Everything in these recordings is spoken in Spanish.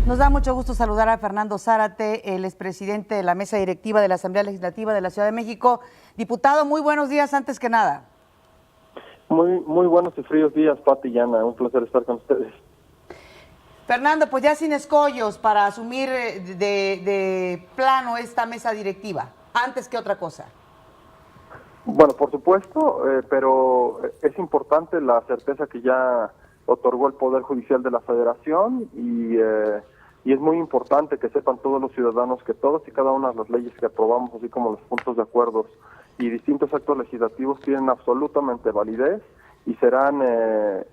Nos da mucho gusto saludar a Fernando Zárate, el expresidente de la mesa directiva de la Asamblea Legislativa de la Ciudad de México. Diputado, muy buenos días antes que nada. Muy buenos y fríos días, Pati y Ana. Un placer estar con ustedes. Fernando, pues ya sin escollos para asumir de plano esta mesa directiva, antes que otra cosa. Bueno, por supuesto, pero es importante la certeza que ya otorgó el Poder Judicial de la Federación y es muy importante que sepan todos los ciudadanos que todas y cada una de las leyes que aprobamos, así como los puntos de acuerdos y distintos actos legislativos, tienen absolutamente validez y serán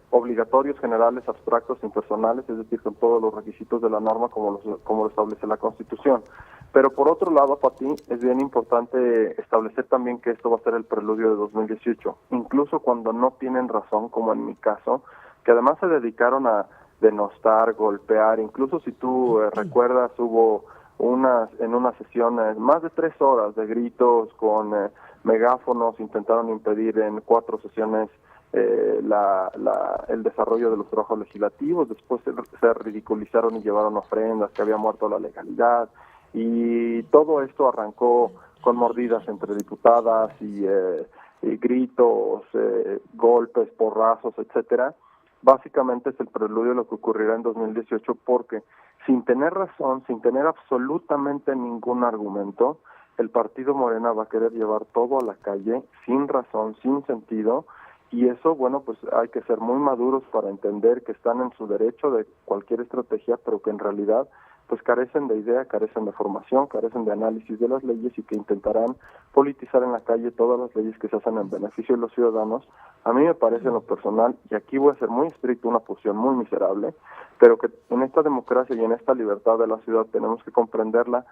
obligatorios, generales, abstractos, impersonales, es decir, con todos los requisitos de la norma como lo establece la Constitución. Pero por otro lado, para ti es bien importante establecer también que esto va a ser el preludio de 2018, incluso cuando no tienen razón, como en mi caso, que además se dedicaron a denostar, golpear, incluso si tú recuerdas, hubo en una sesión más de 3 horas de gritos con megáfonos, intentaron impedir en 4 sesiones el desarrollo de los trabajos legislativos, después se ridiculizaron y llevaron ofrendas, que había muerto la legalidad, y todo esto arrancó con mordidas entre diputadas y gritos, golpes, porrazos, etcétera. Básicamente es el preludio de lo que ocurrirá en 2018, porque sin tener razón, sin tener absolutamente ningún argumento, el partido Morena va a querer llevar todo a la calle, sin razón, sin sentido, y eso, bueno, pues hay que ser muy maduros para entender que están en su derecho de cualquier estrategia, pero que en realidad pues carecen de idea, carecen de formación, carecen de análisis de las leyes y que intentarán politizar en la calle todas las leyes que se hacen en beneficio de los ciudadanos. A mí me parece en lo personal, y aquí voy a ser muy estricto, una posición muy miserable, pero que en esta democracia y en esta libertad de la ciudad tenemos que comprenderla,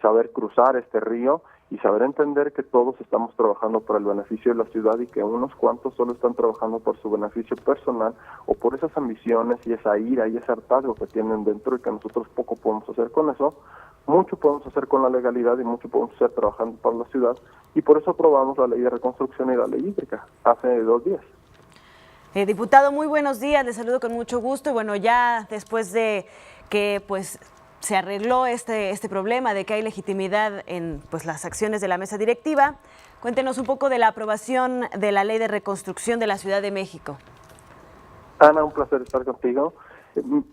saber cruzar este río y saber entender que todos estamos trabajando por el beneficio de la ciudad y que unos cuantos solo están trabajando por su beneficio personal o por esas ambiciones y esa ira y ese hartazgo que tienen dentro y que nosotros poco podemos hacer con eso. Mucho podemos hacer con la legalidad y mucho podemos hacer trabajando para la ciudad, y por eso aprobamos la ley de reconstrucción y la ley hídrica hace 2 días. Diputado, muy buenos días, le saludo con mucho gusto y bueno, ya después de que pues se arregló este problema de que hay legitimidad en pues las acciones de la mesa directiva, cuéntenos un poco de la aprobación de la ley de reconstrucción de la Ciudad de México. Ana, un placer estar contigo.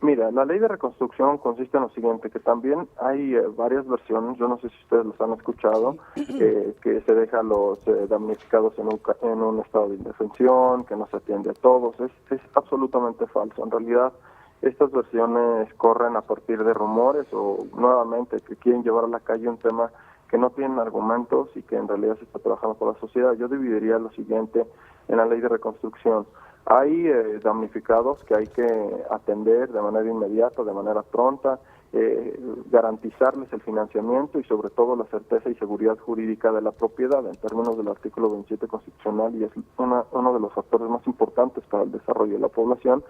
Mira, la ley de reconstrucción consiste en lo siguiente, que también hay varias versiones, yo no sé si ustedes los han escuchado, que se deja a los damnificados en un estado de indefensión, que no se atiende a todos. Es absolutamente falso. En realidad, estas versiones corren a partir de rumores o nuevamente que quieren llevar a la calle un tema que no tienen argumentos y que en realidad se está trabajando por la sociedad. Yo dividiría lo siguiente en la ley de reconstrucción. Hay damnificados que hay que atender de manera inmediata, de manera pronta, garantizarles el financiamiento y sobre todo la certeza y seguridad jurídica de la propiedad en términos del artículo 27 constitucional, y es uno de los factores más importantes para el desarrollo de la población,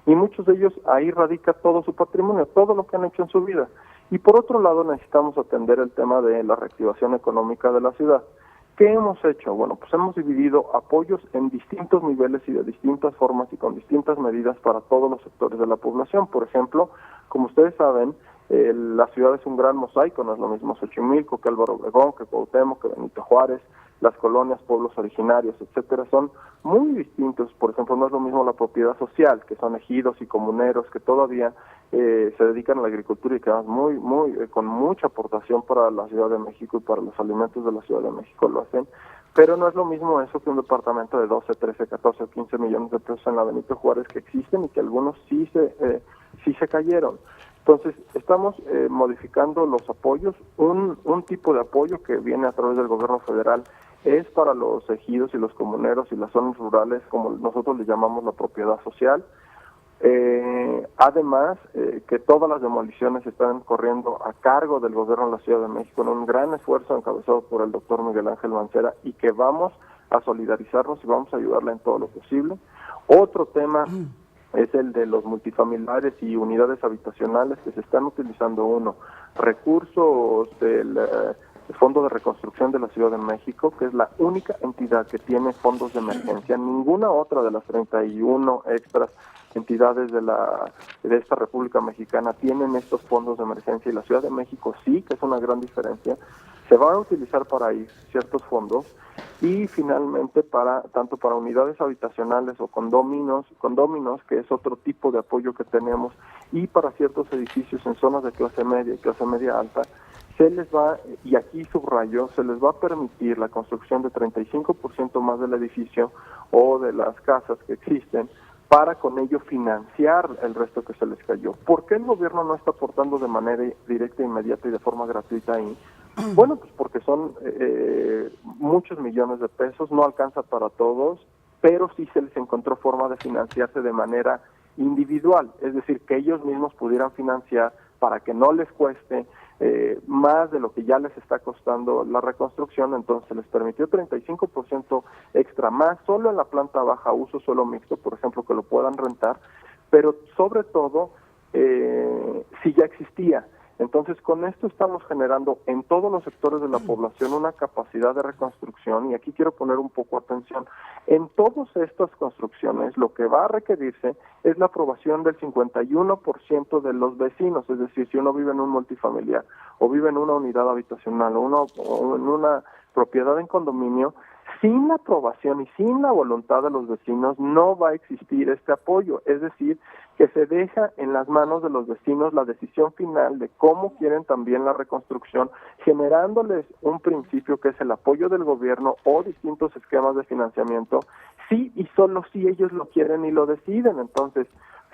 y muchos de ellos ahí radica todo su patrimonio, todo lo que han hecho en su vida. Y por otro lado necesitamos atender el tema de la reactivación económica de la ciudad. ¿Qué hemos hecho? Bueno, pues hemos dividido apoyos en distintos niveles y de distintas formas y con distintas medidas para todos los sectores de la población. Por ejemplo, como ustedes saben, la ciudad es un gran mosaico, no es lo mismo Xochimilco que Álvaro Obregón, que Cuauhtémoc, que Benito Juárez, las colonias, pueblos originarios, etcétera, son muy distintos. Por ejemplo, no es lo mismo la propiedad social, que son ejidos y comuneros que todavía se dedican a la agricultura y que con mucha aportación para la Ciudad de México y para los alimentos de la Ciudad de México lo hacen, pero no es lo mismo eso que un departamento de 12, 13, 14 o 15 millones de pesos en la Benito Juárez, que existen y que algunos sí se cayeron. Entonces, estamos modificando los apoyos. Un tipo de apoyo que viene a través del gobierno federal es para los ejidos y los comuneros y las zonas rurales, como nosotros le llamamos la propiedad social. Además, que todas las demoliciones están corriendo a cargo del gobierno de la Ciudad de México en un gran esfuerzo encabezado por el doctor Miguel Ángel Mancera, y que vamos a solidarizarnos y vamos a ayudarle en todo lo posible. Otro tema es el de los multifamiliares y unidades habitacionales que se están utilizando. Recursos del Fondo de Reconstrucción de la Ciudad de México, que es la única entidad que tiene fondos de emergencia. Ninguna otra de las 31 extras entidades de esta República Mexicana tienen estos fondos de emergencia y la Ciudad de México sí, que es una gran diferencia. Se van a utilizar para ir ciertos fondos y finalmente tanto para unidades habitacionales o condóminos, que es otro tipo de apoyo que tenemos, y para ciertos edificios en zonas de clase media y clase media alta, se les va, y aquí subrayo, se les va a permitir la construcción de 35% más del edificio o de las casas que existen, para con ello financiar el resto que se les cayó. ¿Por qué el gobierno no está aportando de manera directa, inmediata y de forma gratuita ahí? Bueno, pues porque son muchos millones de pesos, no alcanza para todos, pero sí se les encontró forma de financiarse de manera individual, es decir, que ellos mismos pudieran financiar para que no les cueste más de lo que ya les está costando la reconstrucción. Entonces se les permitió 35% extra más, solo en la planta baja, uso suelo mixto, por ejemplo, que lo puedan rentar, pero sobre todo si ya existía. Entonces, con esto estamos generando en todos los sectores de la población una capacidad de reconstrucción, y aquí quiero poner un poco atención. En todas estas construcciones, lo que va a requerirse es la aprobación del 51% de los vecinos, es decir, si uno vive en un multifamiliar, o vive en una unidad habitacional, o en una propiedad en condominio, sin la aprobación y sin la voluntad de los vecinos no va a existir este apoyo. Es decir, que se deja en las manos de los vecinos la decisión final de cómo quieren también la reconstrucción, generándoles un principio que es el apoyo del gobierno o distintos esquemas de financiamiento, sí y solo si ellos lo quieren y lo deciden. Entonces,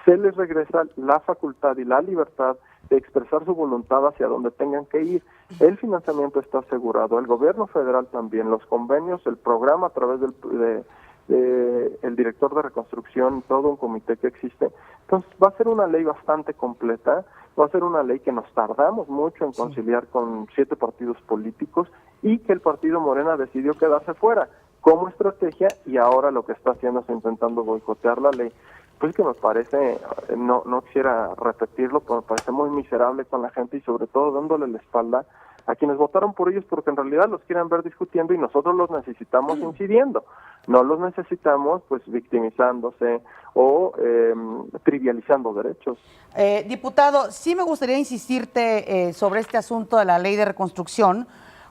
se les regresa la facultad y la libertad de expresar su voluntad hacia donde tengan que ir. El financiamiento está asegurado, el gobierno federal también, los convenios, el programa a través el director de reconstrucción, todo un comité que existe. Entonces va a ser una ley bastante completa, va a ser una ley que nos tardamos mucho en conciliar con 7 partidos políticos, y que el partido Morena decidió quedarse fuera como estrategia, y ahora lo que está haciendo es intentando boicotear la ley. Pues que me parece, no quisiera repetirlo, pero me parece muy miserable con la gente, y sobre todo dándole la espalda a quienes votaron por ellos, porque en realidad los quieren ver discutiendo y nosotros los necesitamos incidiendo, no los necesitamos pues victimizándose o trivializando derechos. Diputado, sí me gustaría insistirte sobre este asunto de la ley de reconstrucción,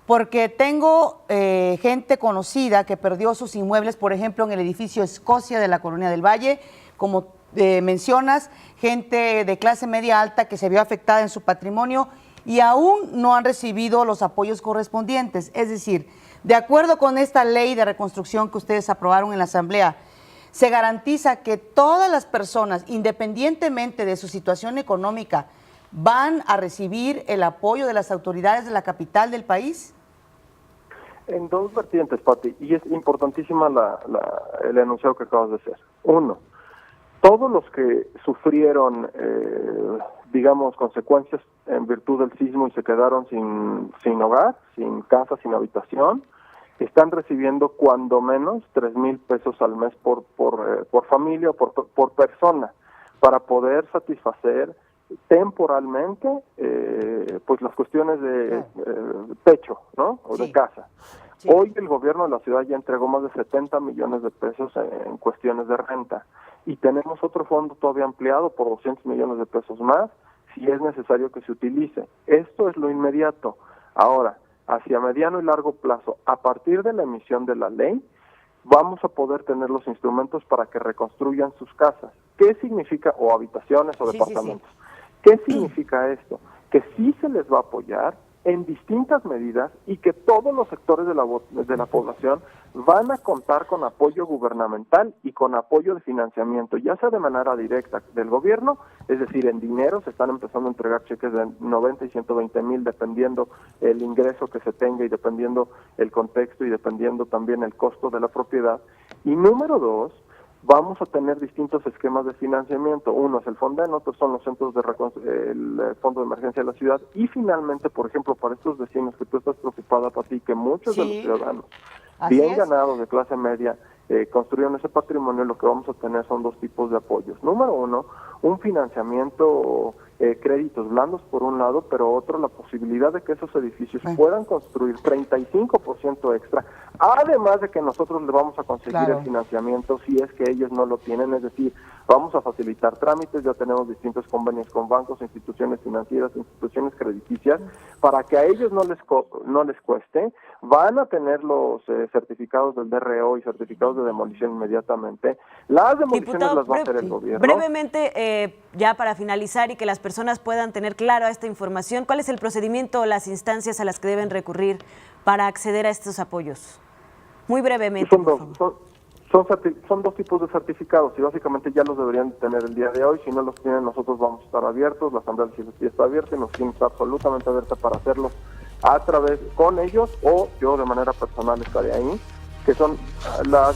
porque tengo gente conocida que perdió sus inmuebles, por ejemplo, en el edificio Escocia de la Colonia del Valle, como mencionas, gente de clase media alta que se vio afectada en su patrimonio y aún no han recibido los apoyos correspondientes. Es decir, de acuerdo con esta ley de reconstrucción que ustedes aprobaron en la Asamblea, se garantiza que todas las personas, independientemente de su situación económica, van a recibir el apoyo de las autoridades de la capital del país. En dos vertientes, Pati, y es importantísima el enunciado que acabas de hacer. Uno, todos los que sufrieron, digamos, consecuencias en virtud del sismo y se quedaron sin hogar, sin casa, sin habitación, están recibiendo cuando menos 3,000 pesos al mes por familia o por persona, para poder satisfacer temporalmente pues las cuestiones de techo, ¿no? O de casa. Sí. Hoy el gobierno de la ciudad ya entregó más de 70 millones de pesos en cuestiones de renta, y tenemos otro fondo todavía ampliado por 200 millones de pesos más si es necesario que se utilice. Esto es lo inmediato. Ahora, hacia mediano y largo plazo, a partir de la emisión de la ley, vamos a poder tener los instrumentos para que reconstruyan sus casas. ¿Qué significa? O habitaciones o departamentos. Sí. ¿Qué significa esto? Que sí se les va a apoyar en distintas medidas, y que todos los sectores de la población van a contar con apoyo gubernamental y con apoyo de financiamiento, ya sea de manera directa del gobierno, es decir, en dinero. Se están empezando a entregar cheques de 90 y 120 mil, dependiendo el ingreso que se tenga y dependiendo el contexto y dependiendo también el costo de la propiedad. Y número 2, vamos a tener distintos esquemas de financiamiento. Uno es el Fonden, otros son los centros el Fondo de Emergencia de la Ciudad, y finalmente, por ejemplo, para estos vecinos que tú estás preocupada, Pati, que muchos de los ciudadanos bien ganados de clase media construyeron ese patrimonio, lo que vamos a tener son 2 tipos de apoyos. Número 1, un financiamiento créditos blandos por un lado, pero otro, la posibilidad de que esos edificios puedan construir 35% extra, además de que nosotros le vamos a conseguir el financiamiento si es que ellos no lo tienen, es decir, vamos a facilitar trámites, ya tenemos distintos convenios con bancos, instituciones financieras, instituciones crediticias, para que a ellos no les cueste, van a tener los certificados del DRO y certificados de demolición inmediatamente, las demoliciones Diputado, las va a hacer el gobierno. Brevemente, ya para finalizar y que las personas puedan tener clara esta información, ¿cuál es el procedimiento o las instancias a las que deben recurrir para acceder a estos apoyos? Muy brevemente. Son dos tipos de certificados y básicamente ya los deberían tener el día de hoy. Si no los tienen, nosotros vamos a estar abiertos, la Asamblea Legislativa está abierta y nos tiene que estar absolutamente abierta para hacerlos a través con ellos, o yo de manera personal estaré ahí, que son la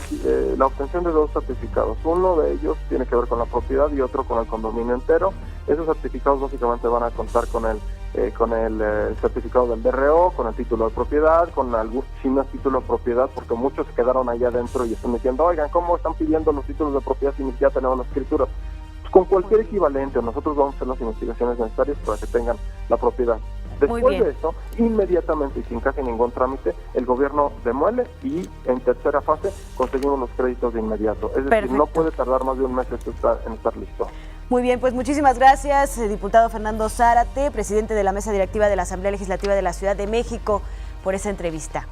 obtención de dos certificados. Uno de ellos tiene que ver con la propiedad y otro con el condominio entero. Esos certificados básicamente van a contar con el certificado del DRO, con el título de propiedad, si no es título de propiedad, porque muchos se quedaron allá adentro y están diciendo, oigan, ¿cómo están pidiendo los títulos de propiedad si ya tenemos la escritura? Pues con cualquier equivalente, nosotros vamos a hacer las investigaciones necesarias para que tengan la propiedad. Después de esto, inmediatamente y sin casi ningún trámite, el gobierno demuele y en tercera fase conseguimos los créditos de inmediato. Es decir, no puede tardar más de un mes en estar listo. Muy bien, pues muchísimas gracias, diputado Fernando Zárate, presidente de la Mesa Directiva de la Asamblea Legislativa de la Ciudad de México, por esa entrevista.